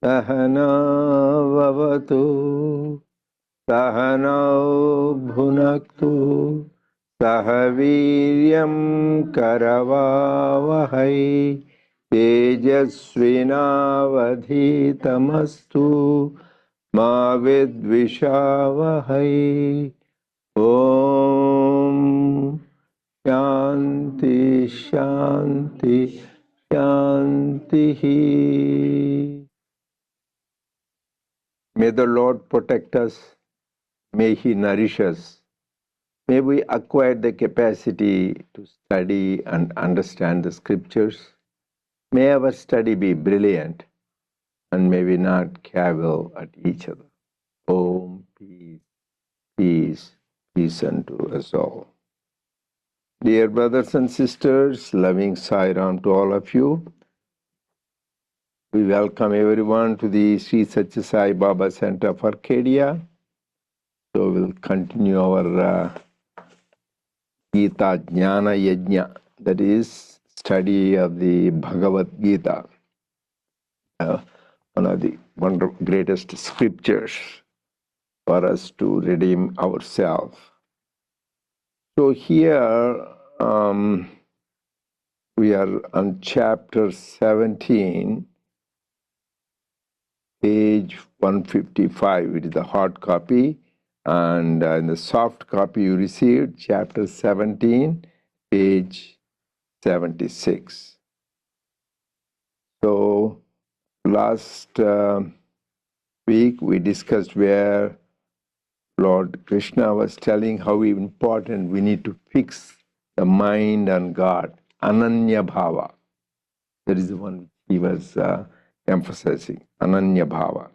Sahana vavatu Sahanau bhunaktu Sahaviryam karavavahai Tejasvinavadhitamastu Ma vidvishavahai. Om Shanti Shanti Shanti. May the Lord protect us. May He nourish us. May we acquire the capacity to study and understand the scriptures. May our study be brilliant, and may we not cavil at each other. Om, peace, peace, peace unto us all. Dear brothers and sisters, loving Sai Ram to all of you. We welcome everyone to the Sri Sathya Sai Baba Center of Arcadia. So we'll continue our Gita Jnana Yajna, that is study of the Bhagavad Gita, one of the greatest scriptures for us to redeem ourselves. So here we are on chapter 17, page 155. It is the hard copy, and in the soft copy you received, chapter 17, page 76. So last week we discussed where Lord Krishna was telling how important we need to fix the mind on God, Ananya Bhava. That is the one he was emphasizing, Ananya Bhava.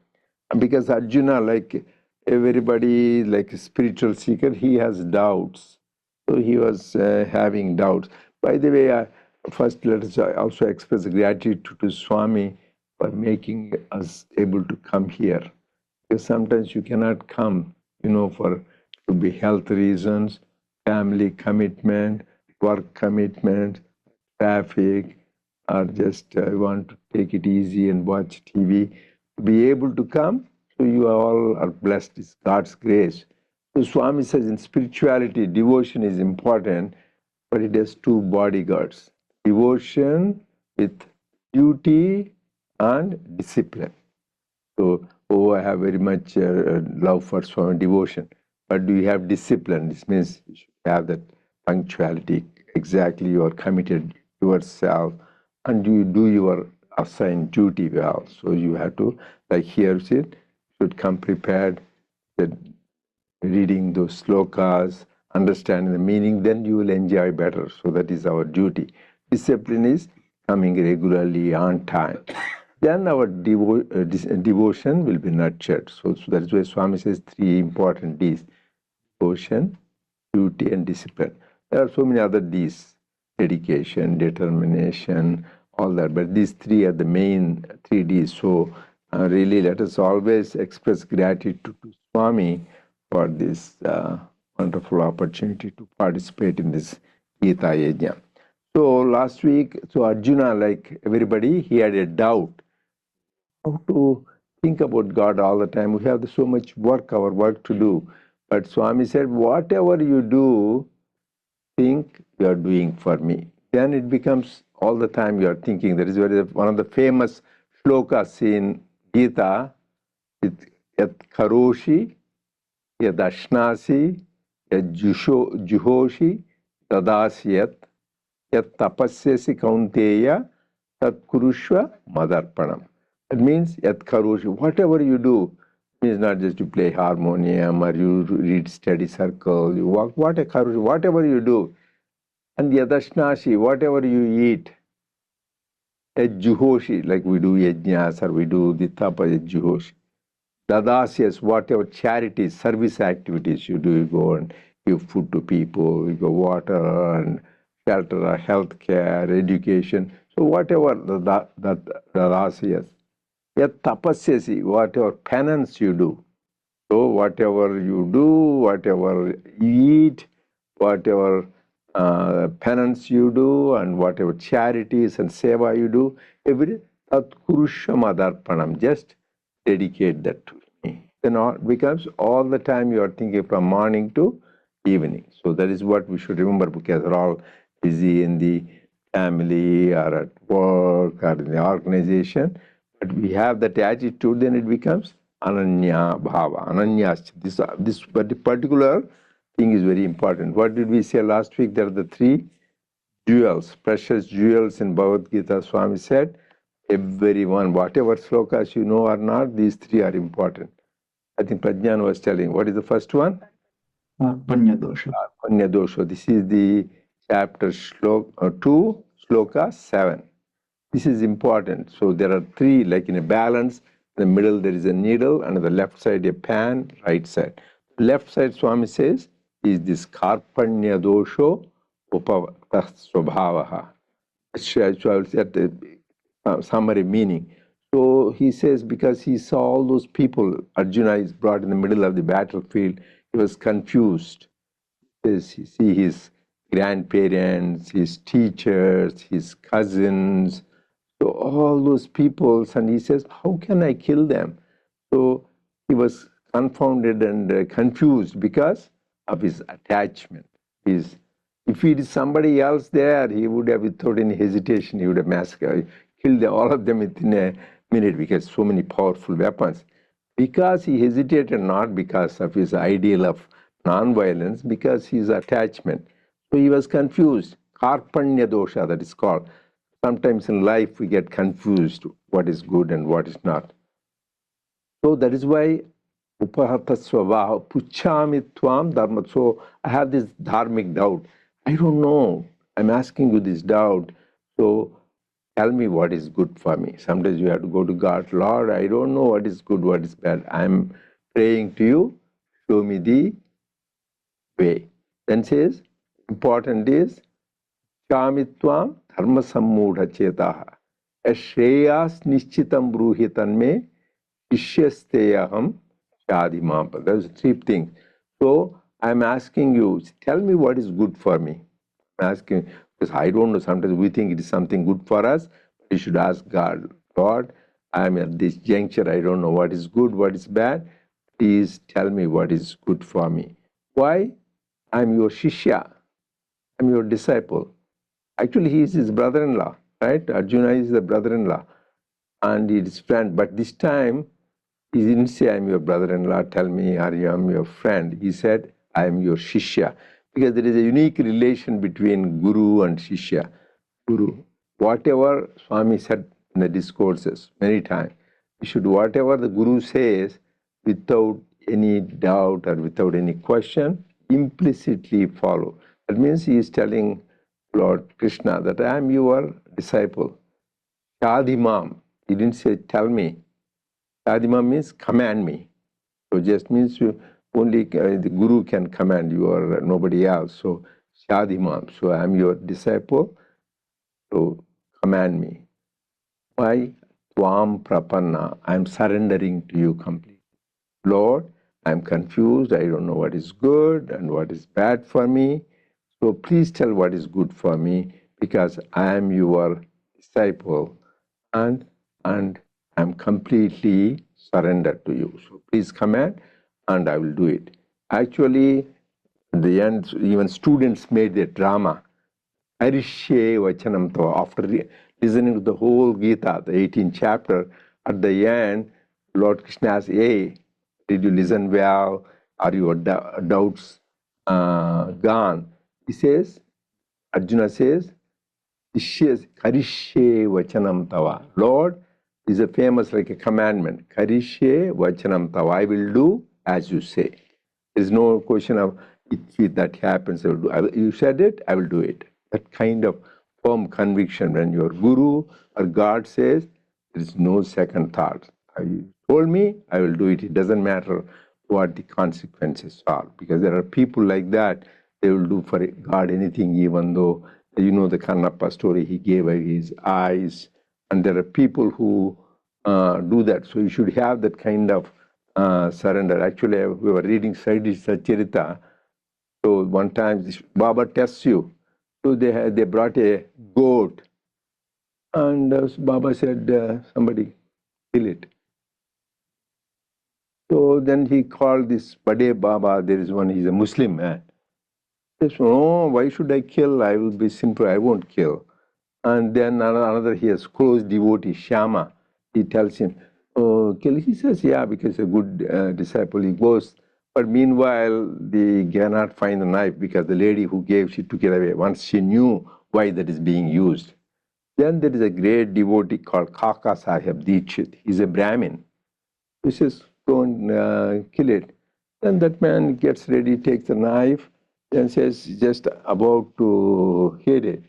And because Arjuna, like everybody, like a spiritual seeker, he has doubts. So he was having doubts. By the way, first let us also express gratitude to Swami for making us able to come here. Because sometimes you cannot come, for to be health reasons, family commitment, work commitment, traffic, or just want to take it easy and watch TV. To be able to come, so you all are blessed. It's God's grace. So Swami says in spirituality, devotion is important, but it has two bodyguards. Devotion with duty and discipline. So, I have very much love for Swami devotion. But do you have discipline? This means you should have that punctuality. Exactly, you are committed yourself, and you do your assigned duty well. So you have to, like here, should come prepared, that reading those slokas, understanding the meaning, then you will enjoy better. So that is our duty. Discipline is coming regularly on time. Then our devotion will be nurtured. So that's why Swami says three important Ds: devotion, duty, and discipline. There are so many other Ds: dedication, determination, all that. But these three are the main three Ds. So really, let us always express gratitude to Swami for this wonderful opportunity to participate in this Gita Yajna. So last week, Arjuna, like everybody, he had a doubt how to think about God all the time. We have so much work, our work to do. But Swami said, whatever you do, think you are doing for me. Then it becomes all the time you are thinking. That is one of the famous shlokas in Gita. Yat karoshi, yat ashnasi, yat juhoshi, tadasyat, yat tapasyasi kaunteya, tat kurushva madarpanam. It means yat karoshi, whatever you do, means not just you play harmonium or you read study circle, you walk, whatever you do. And yadashnashi, whatever you eat, juhoshi, like we do yajnas or we do the tapa juhoshi. Dadasyas, whatever charities, service activities you do, you go and give food to people, you go water and shelter, health care, education. So whatever the dadasyas. Yet tapasyasi, whatever penance you do. So whatever you do, whatever you eat, whatever penance you do, and whatever charities and seva you do, every tat kurusha madarpanam, just dedicate that to me. Then all becomes all the time you are thinking from morning to evening. So that is what we should remember, because we're all busy in the family or at work or in the organization. But we have that attitude, then it becomes ananya bhava, ananya. This particular thing is very important. What did we say last week? There are the three jewels, precious jewels in Bhagavad Gita. Swami said, everyone, whatever slokas you know or not, these three are important. I think Prajnan was telling. What is the first one? Arpanya dosha. Arpanya dosha. This is the chapter 2, sloka 7. This is important. So there are three, like in a balance. In the middle there is a needle, and on the left side a pan, right side. Left side, Swami says, is this karpanya dosho upavata swabhavaha. So I will say the summary meaning. So he says, because he saw all those people, Arjuna is brought in the middle of the battlefield, he was confused. He see his grandparents, his teachers, his cousins, so all those peoples, and he says, how can I kill them? So he was confounded and confused because of his attachment. If it is somebody else there, he would have, without any hesitation, he would have massacred, killed all of them within a minute, because so many powerful weapons. Because he hesitated, not because of his ideal of non-violence, because his attachment. So he was confused. Karpanya dosha, that is called. Sometimes in life we get confused what is good and what is not. So that is why upahata swavaha puchami tvam dharma. So I have this dharmic doubt. I don't know. I'm asking you this doubt. So tell me what is good for me. Sometimes you have to go to God. Lord, I don't know what is good, what is bad. I'm praying to you. Show me the way. Then says, important is Chamitvam dharma sammudha chetaha. Shreyas nishchitam bruhi tanme ishyasteyaham shadimam. Those three things. So I'm asking you, tell me what is good for me. I'm asking, because I don't know, sometimes we think it is something good for us. We should ask God, Lord, I'm at this juncture, I don't know what is good, what is bad. Please tell me what is good for me. Why? I'm your shishya. I'm your disciple. Actually, he is his brother-in-law, right? Arjuna is the brother-in-law and he is his friend. But this time, he didn't say, I'm your brother-in-law, tell me, are you, I'm your friend. He said, I am your shishya. Because there is a unique relation between guru and shishya. Guru, whatever Swami said in the discourses many times, we should, whatever the guru says, without any doubt or without any question, implicitly follow. That means he is telling Lord Krishna that I am your disciple. Shadimam. He didn't say tell me. Shadimam means command me. So just means you only the guru can command you or nobody else. So Shadimam. So I am your disciple. So command me. Why? Tvam prapanna. I am surrendering to you completely. Lord, I am confused. I don't know what is good and what is bad for me. So please tell what is good for me, because I am your disciple and I'm completely surrendered to you. So please command and I will do it. Actually, at the end, even students made a drama. Arishye Vachanam Tava. After listening to the whole Gita, the 18th chapter, at the end, Lord Krishna asks, hey, did you listen well? Are your doubts gone? He says, Arjuna says, Karishye Vachanam Tava. Lord is a famous like a commandment. Karishye Vachanam Tava. I will do as you say. There is no question of if that happens, I will do. You said it, I will do it. That kind of firm conviction when your guru or God says, there is no second thought. You told me, I will do it. It doesn't matter what the consequences are, because there are people like that. They will do for God anything, even though, you know, the Kannappa story, he gave away his eyes, and there are people who do that. So you should have that kind of surrender. Actually, we were reading Satyarita. So one time, Baba tests you. So they brought a goat, and Baba said, somebody kill it. So then he called this Bade Baba, there is one, he's a Muslim man. He says, oh, why should I kill? I will be simple, I won't kill. And then another, he has close devotee, Shama. He tells him, oh, kill. He says, yeah, because a good disciple, he goes. But meanwhile, they cannot find the knife because the lady who gave, she took it away. Once she knew why that is being used. Then there is a great devotee called Kaka Sahib Dikshit. He's a Brahmin. He says, go and kill it. Then that man gets ready, takes the knife, and says, just about to hit it.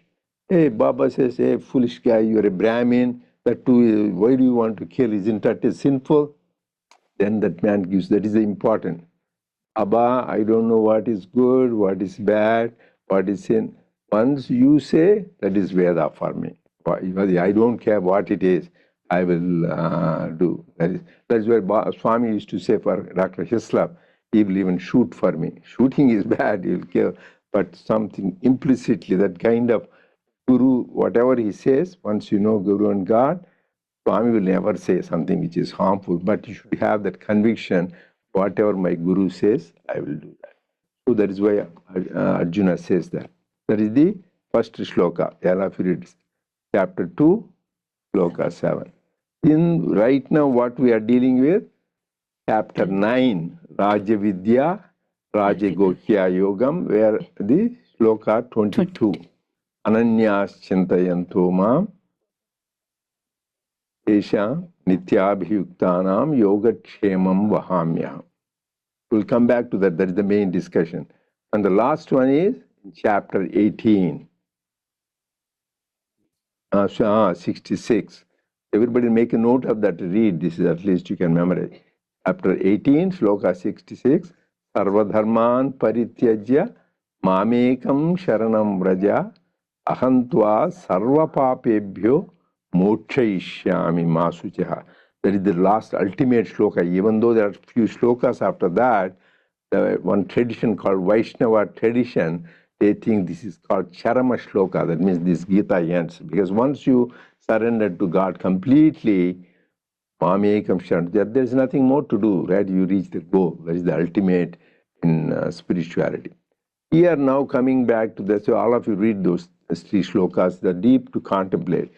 Hey, Baba says, hey, foolish guy, you're a Brahmin. That too, why do you want to kill? Isn't that sinful? Then that man gives, that is important. Abba, I don't know what is good, what is bad, what is sin. Once you say, that is Veda for me. I don't care what it is, I will do. That's where Swami used to say for Dr. Hislop, he will even shoot for me. Shooting is bad, he will kill. But something implicitly, that kind of Guru, whatever he says, once you know Guru and God, Swami will never say something which is harmful, but you should have that conviction, whatever my Guru says, I will do that. So that is why Arjuna says that. That is the first shloka. All of you read chapter 2, shloka 7. In right now what we are dealing with, chapter 9, Raja Vidya, Raja Gokhya Yogam, where the shloka 22. Ananyas Chintayanto Mam Esha Nityabhiyuktanam Yogatshemam Vahamya. We'll come back to that. That is the main discussion. And the last one is chapter 18. 66. Everybody make a note of that. Read. This is at least you can memorize. Chapter 18, Shloka 66. Sarvadharman Parityajya Mamekam Sharanam Vraja Ahantva Sarva Papebhyo Mokshayishyami Masuchaha. That is the last ultimate shloka. Even though there are few shlokas after that, one tradition called Vaishnava tradition, they think this is called Charama Shloka. That means this Gita ends. Because once you surrender to God completely, Mamekam Sharan, there is nothing more to do, right? You reach the goal. That is the ultimate in spirituality. Here now coming back to that, so all of you read those three shlokas, they're deep to contemplate.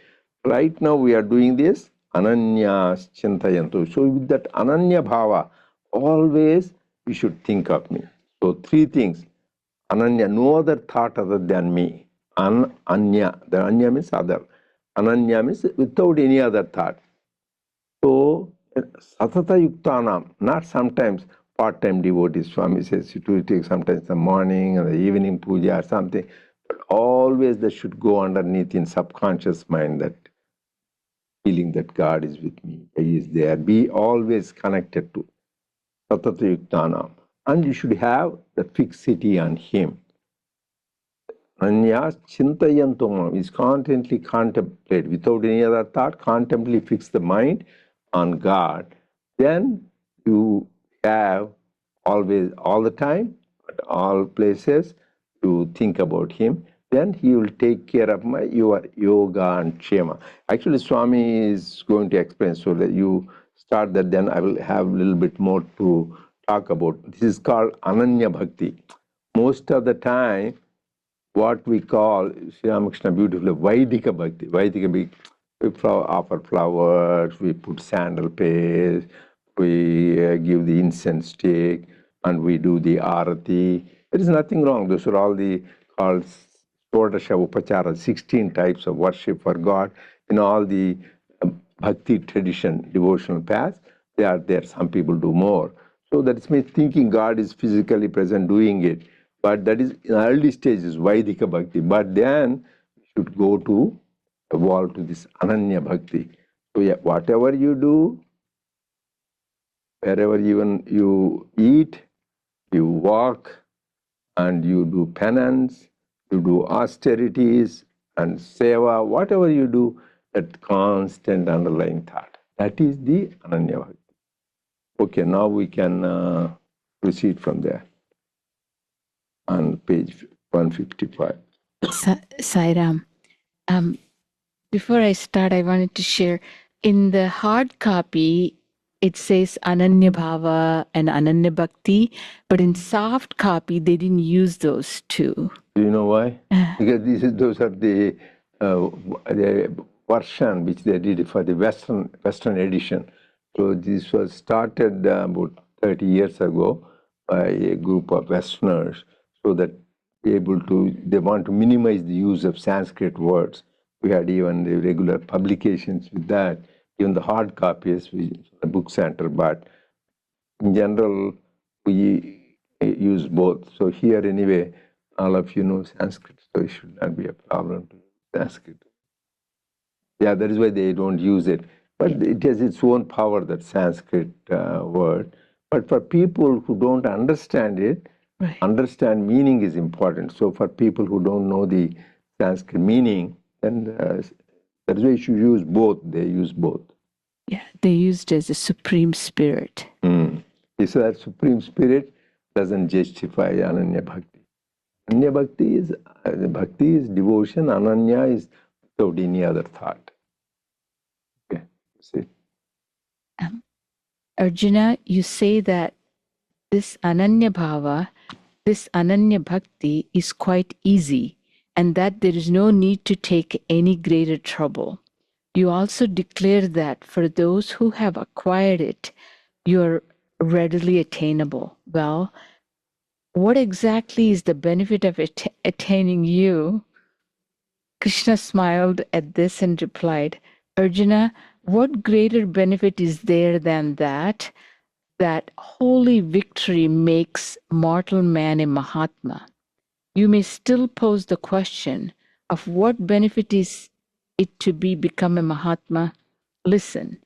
Right now we are doing this, Ananya Chintayanto. So with that Ananya Bhava, always you should think of me. So three things. Ananya, no other thought other than me. Anya, the Anya means other. Ananya means without any other thought. So, Satata Yuktanam, not sometimes part-time devotees. Swami says you take sometimes the morning and the evening puja or something, but always that should go underneath in subconscious mind, that feeling that God is with me, He is there. Be always connected to Satata Yuktanam. And you should have the fixity on Him. Anya Chintayantomam is constantly contemplate without any other thought, constantly fix the mind on God. Then you have always, all the time, at all places, to think about Him. Then He will take care of your yoga and kshema. Actually, Swami is going to explain, so that you start that, then I will have a little bit more to talk about. This is called Ananya Bhakti. Most of the time, what we call, Sri Ramakrishna beautifully, Vaidika Bhakti. Vaidika Bhakti, we offer flowers, we put sandal paste, we give the incense stick, and we do the arati. There is nothing wrong. Those are all the called Spodasha Upachara, 16 types of worship for God. In all the bhakti tradition, devotional paths, they are there. Some people do more. So that's me thinking God is physically present doing it. But that is in early stages, Vaidika Bhakti. But then we should go to evolve to this Ananya Bhakti. So yeah, whatever you do, wherever even you eat, you walk, and you do penance, you do austerities and seva, whatever you do, that constant underlying thought. That is the Ananya Bhakti. Okay, now we can proceed from there on page 155. Sairam. Before I start, I wanted to share, in the hard copy, it says Ananya Bhava and Ananya Bhakti, but in soft copy, they didn't use those two. Do you know why? Because those are the version which they did for the Western edition. So this was started about 30 years ago by a group of Westerners, so that they want to minimize the use of Sanskrit words. We had even the regular publications with that, even the hard copies, the book center, but in general, we use both. So here, anyway, all of you know Sanskrit, so it should not be a problem to use Sanskrit. Yeah, that is why they don't use it. But it has its own power, that Sanskrit word. But for people who don't understand it, Right. understand meaning is important. So for people who don't know the Sanskrit meaning, then that is why you should use both. They use both. Yeah, they used as a supreme spirit. So that Supreme Spirit doesn't justify Ananya Bhakti. Ananya Bhakti is devotion, Ananya is without any other thought. Okay, see. Arjuna, you say that this Ananya Bhava, this Ananya Bhakti is quite easy, and that there is no need to take any greater trouble. You also declare that for those who have acquired it, you are readily attainable. Well, what exactly is the benefit of attaining you? Krishna smiled at this and replied, Arjuna, what greater benefit is there than that holy victory makes mortal man a Mahatma? You may still pose the question of what benefit is it to become a Mahatma? Listen,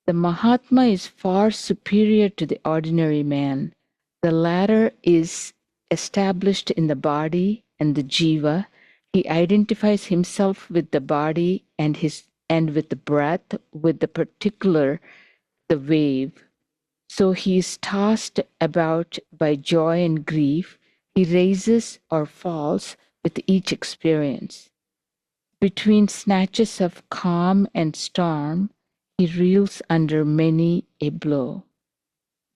the Mahatma is far superior to the ordinary man. The latter is established in the body and the jiva. He identifies himself with the body and with the breath, with the particular, the wave. So he is tossed about by joy and grief. He raises or falls with each experience. Between snatches of calm and storm, he reels under many a blow.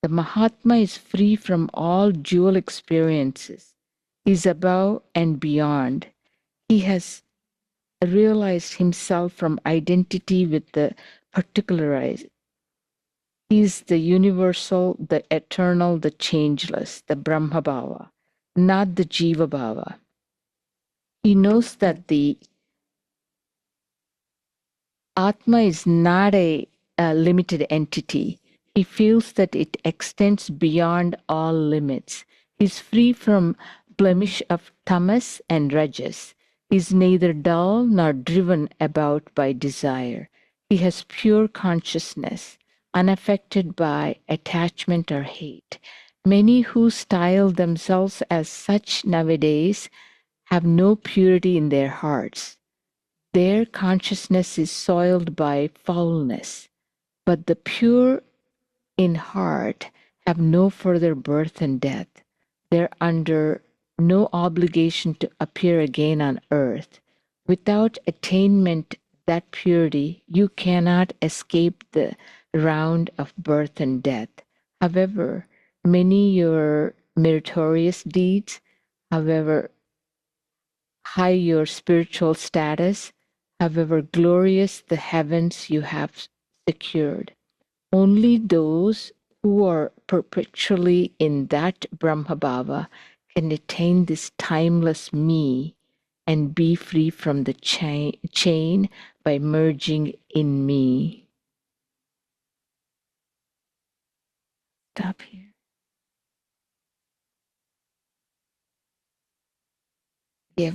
The Mahatma is free from all dual experiences. He is above and beyond. He has realized himself from identity with the particularized. He is the universal, the eternal, the changeless, the Brahma Bhava, not the Jiva Bhava. He knows that the Atma is not a limited entity. He feels that it extends beyond all limits. He's free from blemish of tamas and rajas. He's neither dull nor driven about by desire. He has pure consciousness, unaffected by attachment or hate. Many who style themselves as such nowadays have no purity in their hearts. Their consciousness is soiled by foulness, but the pure in heart have no further birth and death. They're under no obligation to appear again on earth. Without attainment, that purity, you cannot escape the round of birth and death. However, many your meritorious deeds, however high your spiritual status, however glorious the heavens you have secured. Only those who are perpetually in that Brahma Bhava can attain this timeless me and be free from the chain by merging in me. Stop here. Yeah,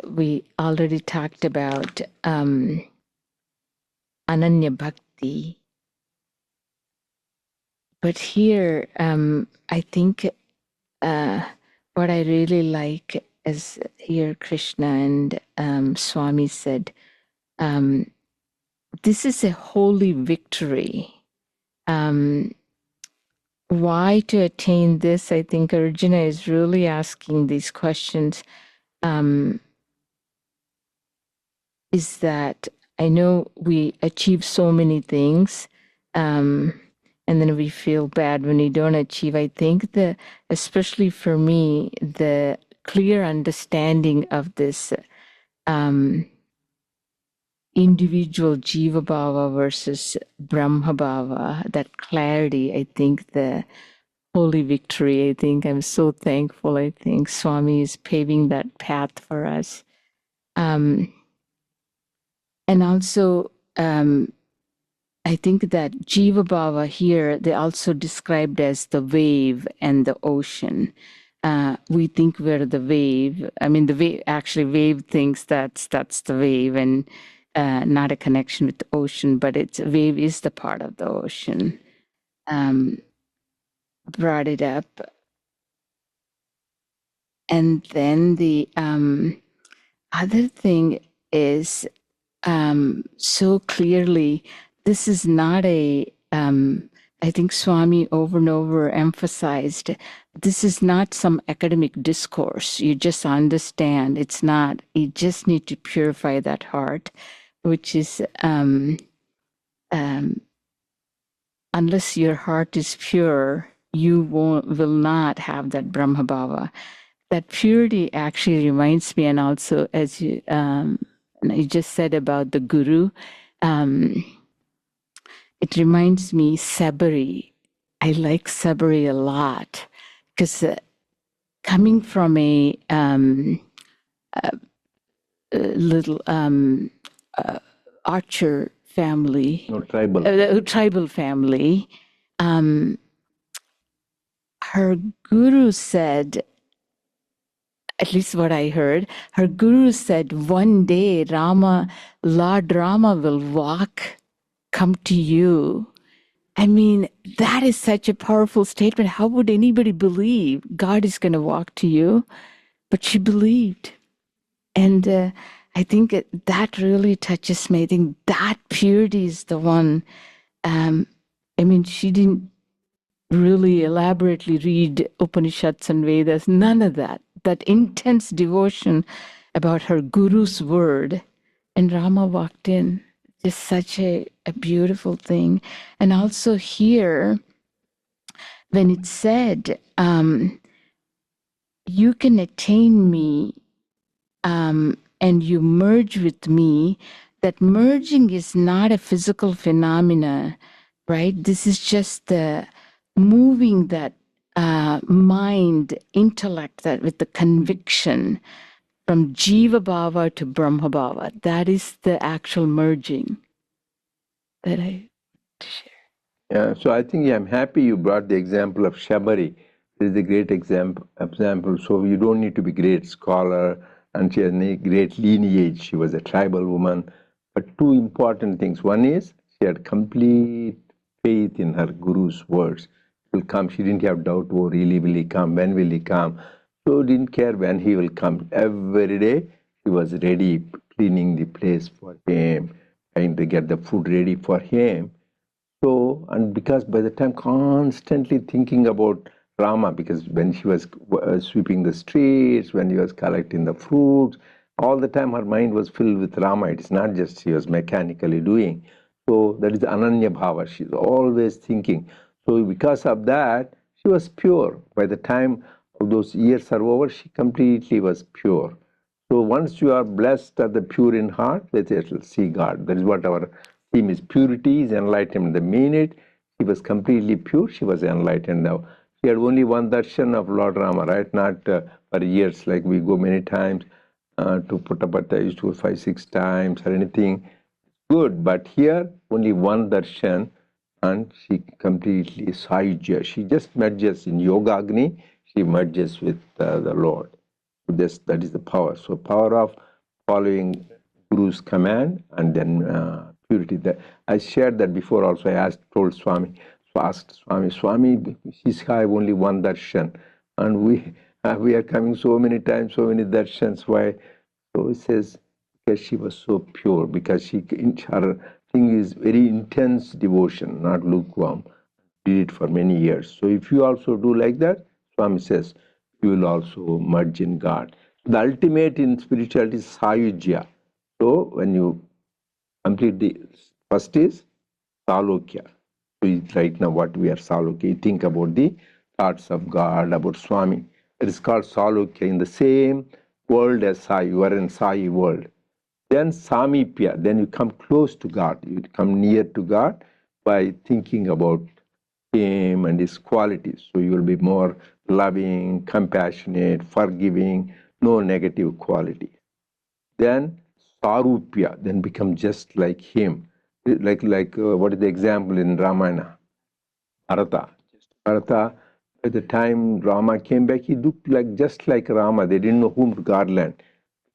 we already talked about Ananya Bhakti. But here, I think what I really like is here Krishna and Swami said, this is a holy victory. Why to attain this? I think Arjuna is really asking these questions. Is that I know we achieve so many things, and then we feel bad when we don't achieve. I think especially for me, the clear understanding of this individual Jiva Bhava versus Brahma Bhava, that clarity, I think the holy victory, I think I'm so thankful. I think Swami is paving that path for us. And also, I think that Jiva Bhava here, they also described as the wave and the ocean. We think we're the wave. I mean, the wave, actually wave thinks that's the wave and not a connection with the ocean, but wave is the part of the ocean. Brought it up. And then the other thing is so clearly, this is not I think Swami over and over emphasized, this is not some academic discourse. You just understand. It's not, you just need to purify that heart, which is, unless your heart is pure, you will not have that Brahma Bhava. That purity actually reminds me, and also as you just said about the guru, it reminds me Sabari. I like Sabari a lot because coming from a little archer family, No, tribal. Tribal family, her guru said, at least what I heard, her guru said, one day Lord Rama will come to you. I mean, that is such a powerful statement. How would anybody believe God is going to walk to you? But she believed. And I think that really touches me. I think that purity is the one. I mean, she didn't really elaborately read Upanishads and Vedas, none of that. That intense devotion about her guru's word. And Rama walked in. Just such a beautiful thing. And also here, when it said, you can attain me and you merge with me, that merging is not a physical phenomena, right? This is just the moving that mind, intellect, that with the conviction from Jiva Bhava to Brahma Bhava. That is the actual merging that I share. Yeah, so I think I'm happy you brought the example of Shabari. It is a great example. So you don't need to be a great scholar, and she has a great lineage. She was a tribal woman. But two important things. One is she had complete faith in her guru's words. He will come. She didn't have doubt, oh, really will he come? When will he come? So didn't care when he will come. Every day she was ready, cleaning the place for him, trying to get the food ready for him. So, and because by the time constantly thinking about Rama, because when she was sweeping the streets, when she was collecting the fruits, all the time her mind was filled with Rama. It's not just she was mechanically doing. So that is Ananya Bhava. She's always thinking. So because of that, she was pure. By the time all those years are over, she completely was pure. So once you are blessed at the pure in heart, let's see God. That is what our theme is. Purity is enlightenment. The minute she was completely pure, she was enlightened now. She had only one darshan of Lord Rama, right? Not for years, like we go many times to Puttaparthi, used to go 5-6 times or anything. Good, but here only one darshan, and she completely Sahajya. She just merges in Yoga Agni, she merges with the Lord. That is the power. So power of following Guru's command and then purity. That I shared that before also. I told Swami, asked Swami, she's have only one darshan, and we are coming so many times, so many darshans. Why? So he says because she was so pure, because her thing is very intense devotion, not lukewarm. Did it for many years. So if you also do like that, Swami says, you will also merge in God. The ultimate in spirituality is Sayujya. So when you complete the first is Salokya. Right now what we are Salokya, think about the thoughts of God, about Swami. It is called Salokya, in the same world as Sai. You are in Sai world. Then Samipya, then you come close to God. You come near to God by thinking about Him and His qualities. So you will be more loving, compassionate, forgiving, no negative quality. Then Sarupya, then become just like Him. What is the example in Ramayana? Bharata. Bharata, by the time Rama came back, he looked like just like Rama. They didn't know whom to garland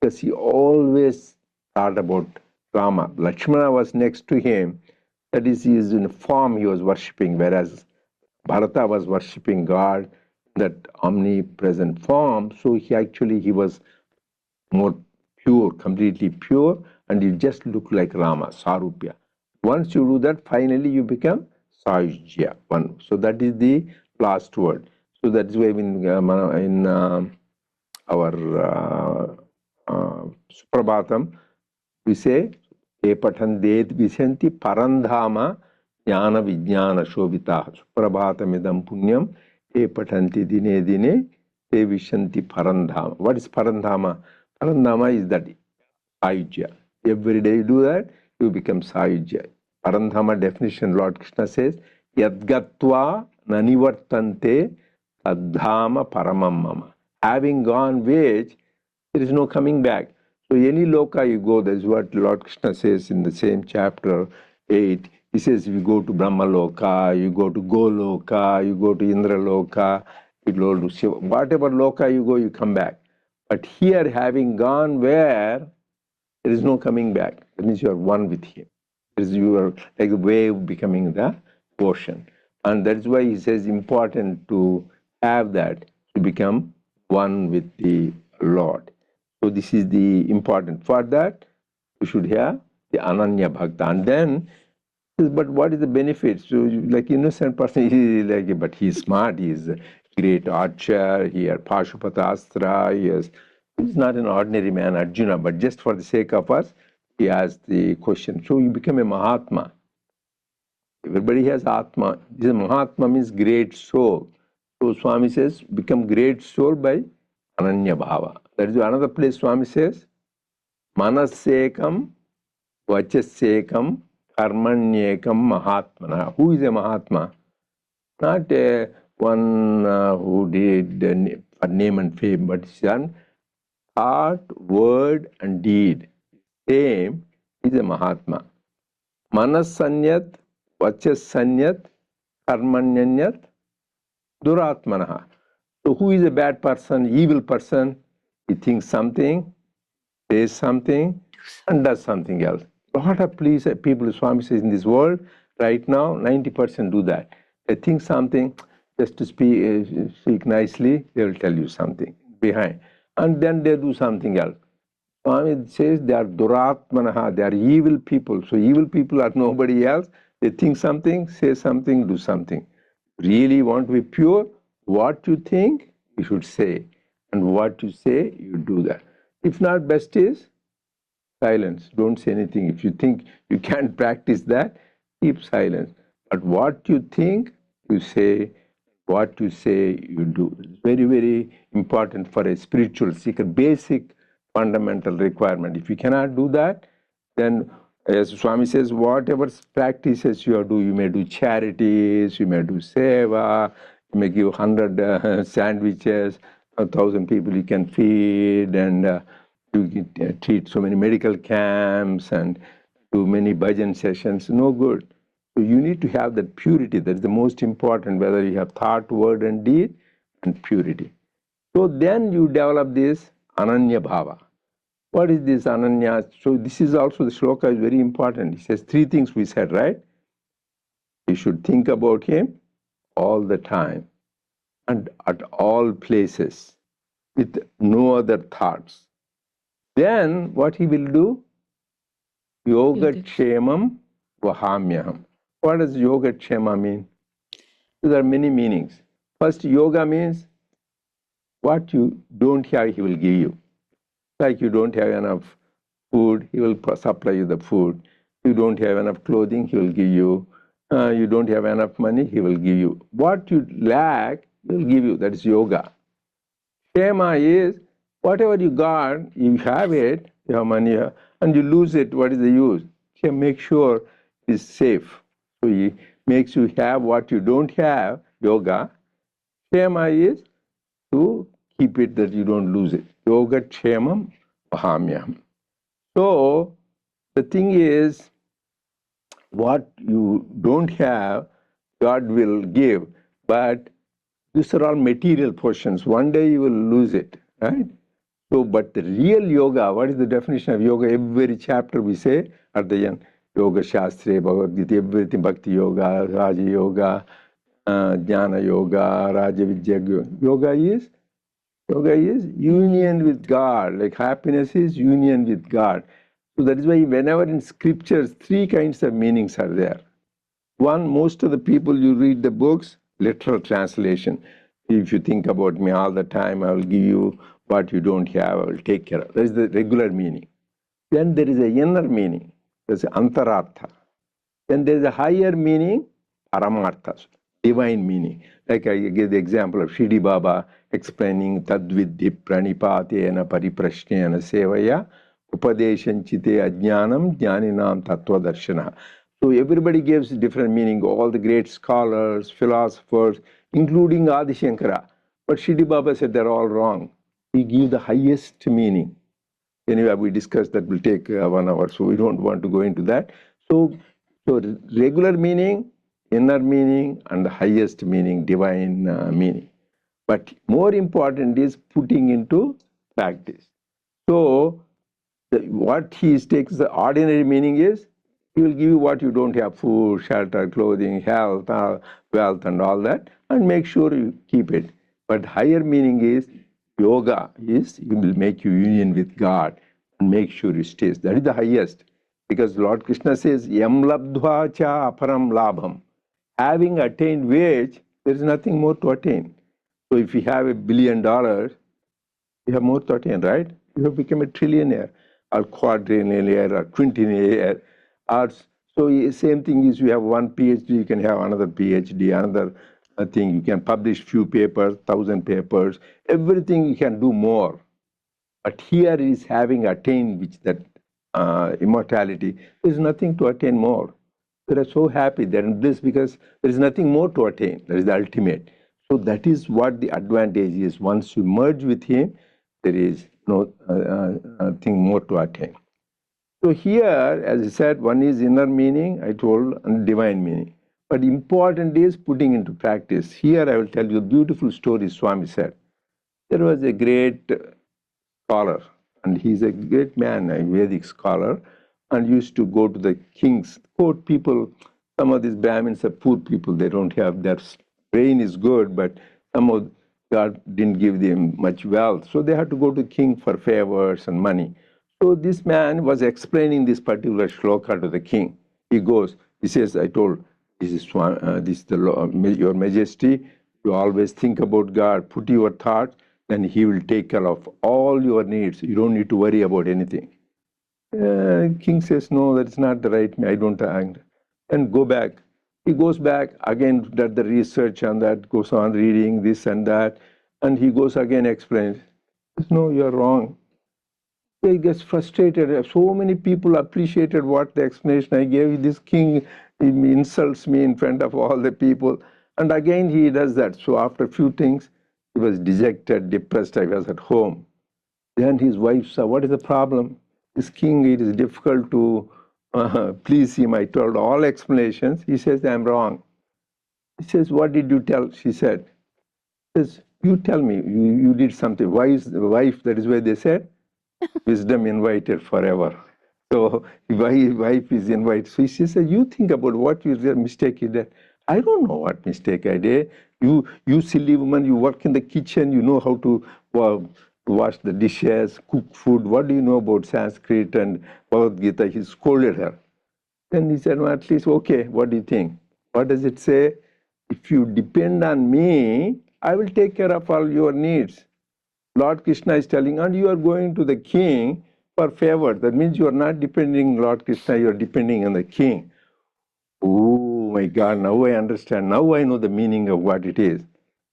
because he always thought about Rama. Lakshmana was next to him. That is, he is in form he was worshipping, whereas Bharata was worshipping God, that omnipresent form. So he was more pure, completely pure, and you just look like Rama, Sarupya. Once you do that, finally you become Sayujya, one. So that is the last word. So that is why in our Suprabhatam, we say, Te pathandet visanti parandhama jnana vijnana shobita. Suprabhatamidam punyam te pathanti dine dine te vishanti parandhama. What is parandhama? Parandhama is that Sayujya. Every day you do that, you become Sayujya. Parandhama definition, Lord Krishna says, Yadgatva nanivartante tadhama paramam mama. Having gone which, there is no coming back. So any loka you go, that's what Lord Krishna says in the same chapter 8. He says, if you go to Brahma Loka, you go to Goloka, you go to Indra Loka, you go to Shiva. Whatever loka you go, you come back. But here, having gone where, there is no coming back. That means you are one with Him. You are like a wave becoming the ocean. And that's why he says important to have that, to become one with the Lord. So this is the important. For that, you should have the Ananya Bhakta. And then, but what is the benefit? So like innocent person, but he's smart, he's a great archer, he has Pashupata Astra, he's not an ordinary man, Arjuna, but just for the sake of us, he asked the question. So you become a Mahatma. Everybody has Atma. This Mahatma means great soul. So Swami says, become great soul by Ananya Bhava. That is another place Swami says, Manasekam, Vachasekam, Karmanyekam Mahatmana. Who is a Mahatma? Not one who did for name and fame, but son, thought, word, and deed. Same is a Mahatma. Manasanyat, Vachasanyat, Karmanyanyat, Duratmanaha. So who is a bad person, evil person? He thinks something, says something, and does something else. A lot of people, Swami says, in this world, right now, 90% do that. They think something, just to speak nicely, they will tell you something behind. And then they do something else. Swami says they are duratmanaha, they are evil people. So evil people are nobody else. They think something, say something, do something. Really want to be pure, what you think, you should say. And what you say, you do that. If not, best is silence. Don't say anything. If you think you can't practice that, keep silence. But what you think, you say. What you say, you do. It's very, very important for a spiritual seeker. Basic fundamental requirement. If you cannot do that, then as Swami says, whatever practices you do, you may do charities, you may do seva, you may give 100 sandwiches, 1,000 people you can feed, and you can treat so many medical camps and do many bhajan sessions. No good. So you need to have that purity. That's the most important, whether you have thought, word, and deed, and purity. So then you develop this Ananya Bhava. What is this Ananya? So this is also, the shloka is very important. It says three things we said, right? You should think about Him all the time and at all places with no other thoughts. Then what He will do? Yoga Kshemam Vahamyaham. What does Yoga Kshema mean? There are many meanings. First, yoga means what you don't have, He will give you. Like you don't have enough food, He will supply you the food. You don't have enough clothing, He will give you You don't have enough money, he will give you. What you lack, he will give you. That is yoga. Kshema is whatever you got, you have it, you have money, and you lose it. What is the use? He make sure it's safe. So he makes you have what you don't have, yoga. Kshema is to keep it that you don't lose it. Yoga Kshemam Vahamyam. So the thing is, what you don't have, God will give, but these are all material portions. One day you will lose it, right? So, but the real yoga, what is the definition of yoga? Every chapter we say at the end, Yoga Shastra, Bhagavad Gita, everything, Bhakti Yoga, Raja Yoga, Jnana Yoga, Raja Vidya Yoga. Yoga is union with God. Like happiness is union with God. So that is why whenever in scriptures, three kinds of meanings are there. One, most of the people you read the books, literal translation. If you think about me all the time, I will give you what you don't have, I will take care of. That is the regular meaning. Then there is a inner meaning. There's antarartha. Then there is a higher meaning, paramartha, divine meaning. Like I give the example of Shidi Baba explaining Tadvidhi pranipatena pariprashnena sevaya upadeshanchite ajnanam jnaninam tattva darshana. So everybody gives different meaning, all the great scholars, philosophers, including Adi Shankara. But Shidi Baba said they're all wrong. He gave the highest meaning. Anyway, we discussed that will take 1 hour, so we don't want to go into that. So regular meaning, inner meaning, and the highest meaning, divine meaning. But more important is putting into practice. So what he takes the ordinary meaning is, he will give you what you don't have, food, shelter, clothing, health, wealth, and all that, and make sure you keep it. But higher meaning is, yoga is, he will make you union with God and make sure you stay. That is the highest. Because Lord Krishna says, Yam labdhva cha aparam labham. Having attained which, there is nothing more to attain. So if you have $1 billion, you have more to attain, right? You have become a trillionaire, or quadrillionaire, or quintillion. Or so same thing is, you have one PhD, you can have another PhD, another thing. You can publish few papers, 1,000 papers. Everything you can do more. But here is having attained which that immortality. There is nothing to attain more. They are so happy, they are in bliss because there is nothing more to attain. That is the ultimate. So that is what the advantage is. Once you merge with him, there is no thing more to attain. So here, as I said, one is inner meaning, I told, and divine meaning. But important is putting into practice. Here I will tell you a beautiful story Swami said. There was a great scholar, and he's a great man, a Vedic scholar, and used to go to the king's court. People, some of these Brahmins are poor people, they don't have, their brain is good, but some of God didn't give them much wealth, so they had to go to king for favors and money. So this man was explaining this particular shloka to the king. He goes, he says, I told, this is the law, your majesty, you always think about God, put your thoughts, then he will take care of all your needs. You don't need to worry about anything. King says, no, that's not the right, I don't act. And go back. He goes back, again does the research on that, goes on reading this and that, and he goes again explains, no, you're wrong. He gets frustrated. So many people appreciated what the explanation I gave. This king, he insults me in front of all the people. And again he does that. So after a few things, he was dejected, depressed. I was at home. Then his wife said, what is the problem? This king, it is difficult to please him. I told all explanations. He says, I'm wrong. He says, what did you tell? She said, says, you tell me, you did something. Wise wife, that is why they said, wisdom invited forever. So wife is invited. So she said, you think about what your mistake you did. I don't know what mistake I did. You silly woman, you work in the kitchen, you know how to wash the dishes, cook food. What do you know about Sanskrit and Bhagavad Gita? He scolded her. Then he said, well, at least, okay, what do you think? What does it say? If you depend on me, I will take care of all your needs. Lord Krishna is telling, and you are going to the king for favor. That means you are not depending on Lord Krishna, you are depending on the king. Oh, my God, now I understand. Now I know the meaning of what it is.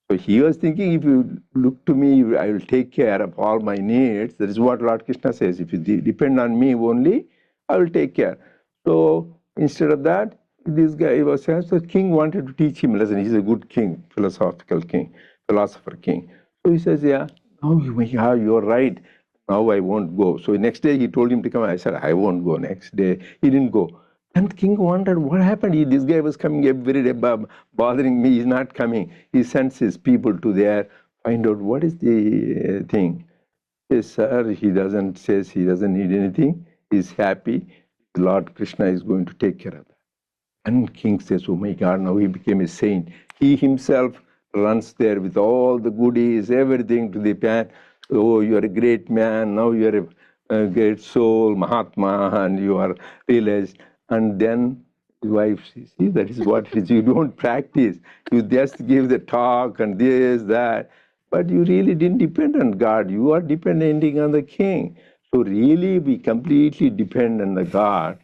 So he was thinking, if you look to me, I will take care of all my needs. That is what Lord Krishna says. If you depend on me only, I will take care. So instead of that, this guy was saying, so the king wanted to teach him a lesson. He's a good king, philosopher king. So he says, yeah, yeah, you're right. Now I won't go. So next day he told him to come. I said, I won't go. Next day he didn't go. And the king wondered what happened. This guy was coming every day, bothering me. He's not coming. He sends his people to there, find out what is the thing. Yes, sir, he says he doesn't need anything. He's happy. Lord Krishna is going to take care of that. And king says, oh my God, now he became a saint. He himself runs there with all the goodies, everything to the pan. Oh, you are a great man. Now you are a great soul, Mahatma, and you are realized. And then his wife, see, that is what it is. You don't practice. You just give the talk and this, that. But you really didn't depend on God. You are depending on the king. So really, we completely depend on the God.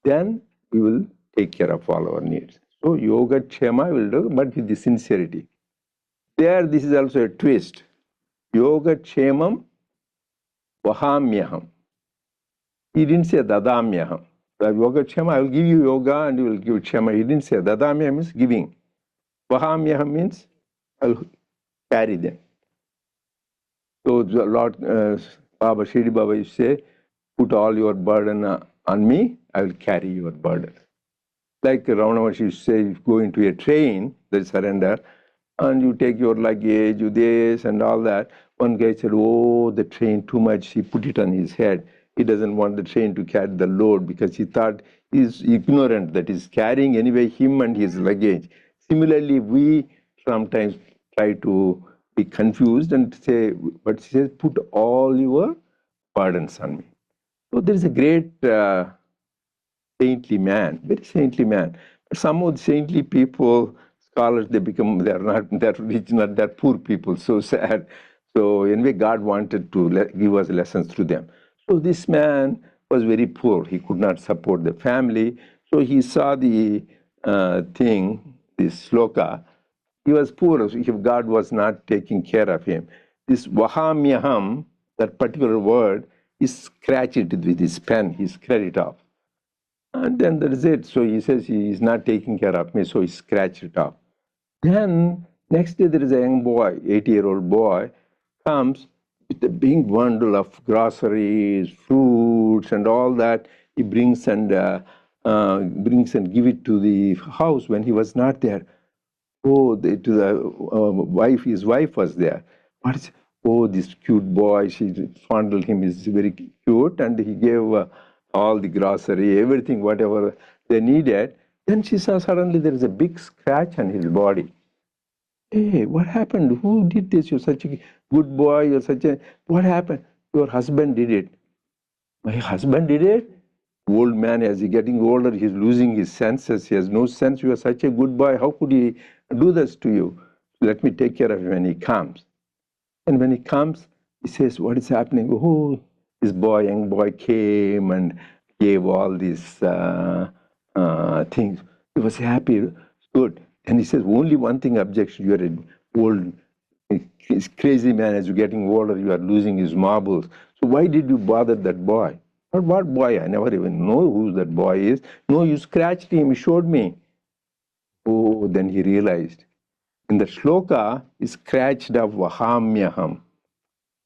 Then we will take care of all our needs. So yoga kshema will do, but with the sincerity. There, this is also a twist. Yoga kshemam vahamyaham. He didn't say dadamyaham. The yoga kshema, I will give you yoga and you will give kshema. He didn't say dadamyaham means giving. Vahamyaham means I will carry them. So the Lord Baba Shri Baba used to say, put all your burden on me, I will carry your burden. Like Ramana used to say, if you go into a train, there is surrender, and you take your luggage, you this and all that. One guy said, oh, the train too much. He put it on his head. He doesn't want the train to carry the load because he thought he's ignorant that he's carrying anyway him and his luggage. Similarly, we sometimes try to be confused and say, but he says, put all your burdens on me. So there is a great saintly man, very saintly man. But some of the saintly people, scholars, they're not that rich, not that poor people, so sad. So anyway, God wanted to give us lessons through them. So this man was very poor. He could not support the family. So he saw the thing, this sloka. He was poor, so if God was not taking care of him. This vahamyaham, that particular word, he scratched it with his pen. He scratched it off. And then that is it. So he says he is not taking care of me, so he scratched it off. Then next day there is a young boy, 80-year-old boy, comes with a big bundle of groceries, fruits, and all that. He brings and give it to the house when he was not there. Oh, to the wife, his wife was there. What is, oh, this cute boy, she fondled him, is very cute, and he gave all the grocery, everything, whatever they needed. Then she saw suddenly there is a big scratch on his body. Hey, what happened? Who did this? You're such a good boy, what happened? Your husband did it. My husband did it? Old man, as he's getting older, he's losing his senses. He has no sense. You are such a good boy. How could he do this to you? Let me take care of him when he comes. And when he comes, he says, what is happening? Oh, this boy, young boy came and gave all these things. He was happy, good. And he says, only one thing objection, you are an old, crazy man. As you're getting older, you are losing his marbles. So why did you bother that boy? What boy? I never even know who that boy is. No, you scratched him, he showed me. Oh, then he realized. In the shloka, he scratched up vahamyaham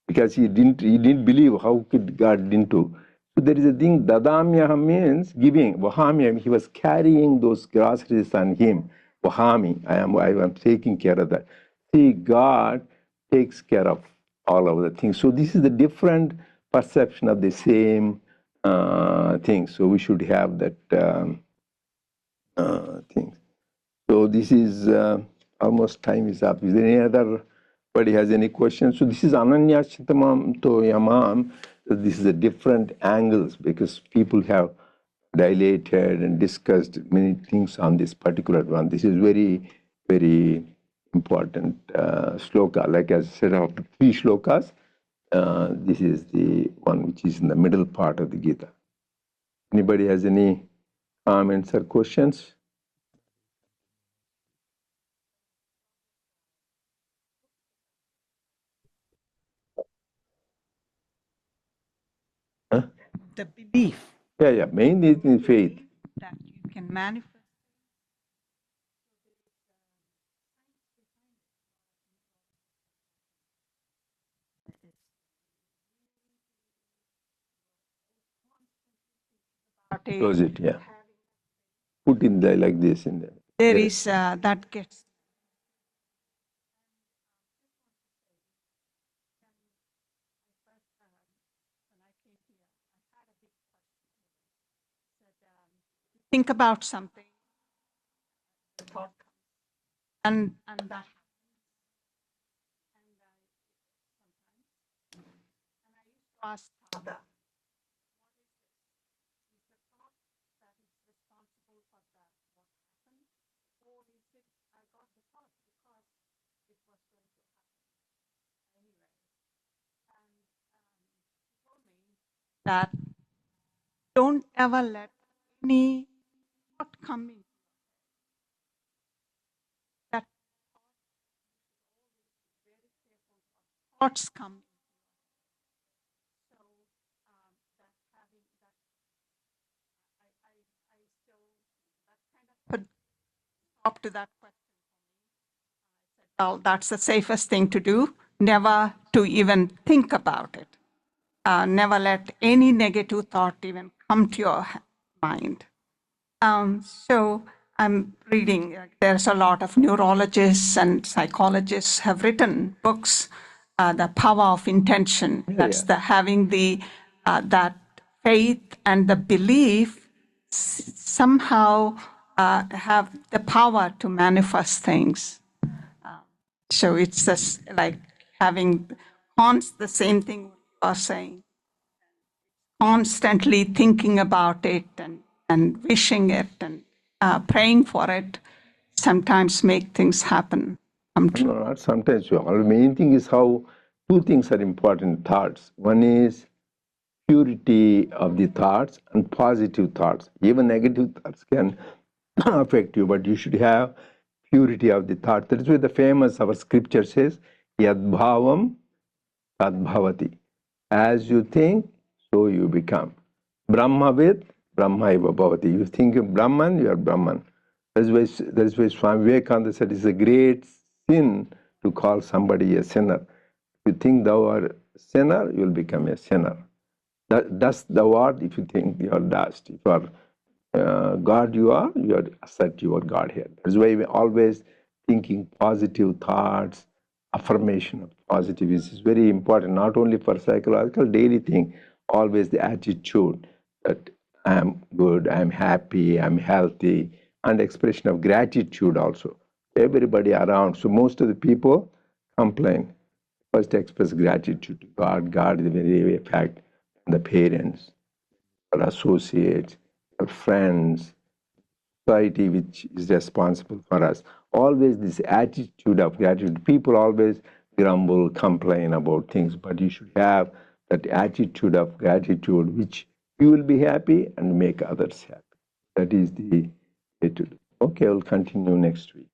because he didn't believe how could God didn't do. So there is a thing, dadamyaham means giving. Vahamyaham, he was carrying those groceries on him. Vahami, I am taking care of that. See, God takes care of all of the things. So this is the different perception of the same thing. So we should have that thing. So this is almost time is up. Is there any anybody has any questions? So this is Ananya Chitamam to Yamam. This is a different angles because people have dilated and discussed many things on this particular one. This is very, very important sloka. Like I said, of the 3 shlokas, this is the one which is in the middle part of the Gita. Anybody has any comments or questions? the belief Yeah. Mainly it's in faith. that you can manifest. About it. Close it, yeah. Put in there like this in there. There is that gets think about something and that ask Father, that don't ever let any thought come in. That thoughts come. So that having that, I still that kind of put stop to that question. Well, that's the safest thing to do. Never to even think about it. Never let any negative thought even come to your mind. So I'm reading, there's a lot of neurologists and psychologists have written books, The Power of Intention. That's the having the that faith and the belief somehow have the power to manifest things. So it's just like having the same thing you are saying, constantly thinking about it and wishing it and praying for it sometimes make things happen. Come true. No, not sometimes. The main thing is how two things are important thoughts. One is purity of the thoughts and positive thoughts. Even negative thoughts can affect you, but you should have purity of the thought. That is why the famous our scripture says, Yad bhavam tad bhavati. As you think, so you become. Brahmavid, Brahma eva bhavati. You think of Brahman, you are Brahman. That is why Swami Vivekananda said it's a great sin to call somebody a sinner. If you think thou art a sinner, you will become a sinner. Dust thou art if you think you are dust. If you are God you are assert your Godhead. That's why we always thinking positive thoughts, affirmation of positive is very important, not only for psychological, daily thing, always the attitude that I am good, I am happy, I am healthy, and expression of gratitude also. Everybody around. So most of the people complain. First express gratitude to God. God is the very fact, the parents, our associates, our friends, society which is responsible for us. Always this attitude of gratitude. People always grumble, complain about things, but you should have that attitude of gratitude which you will be happy and make others happy. That is the way to do. Okay, I'll continue next week.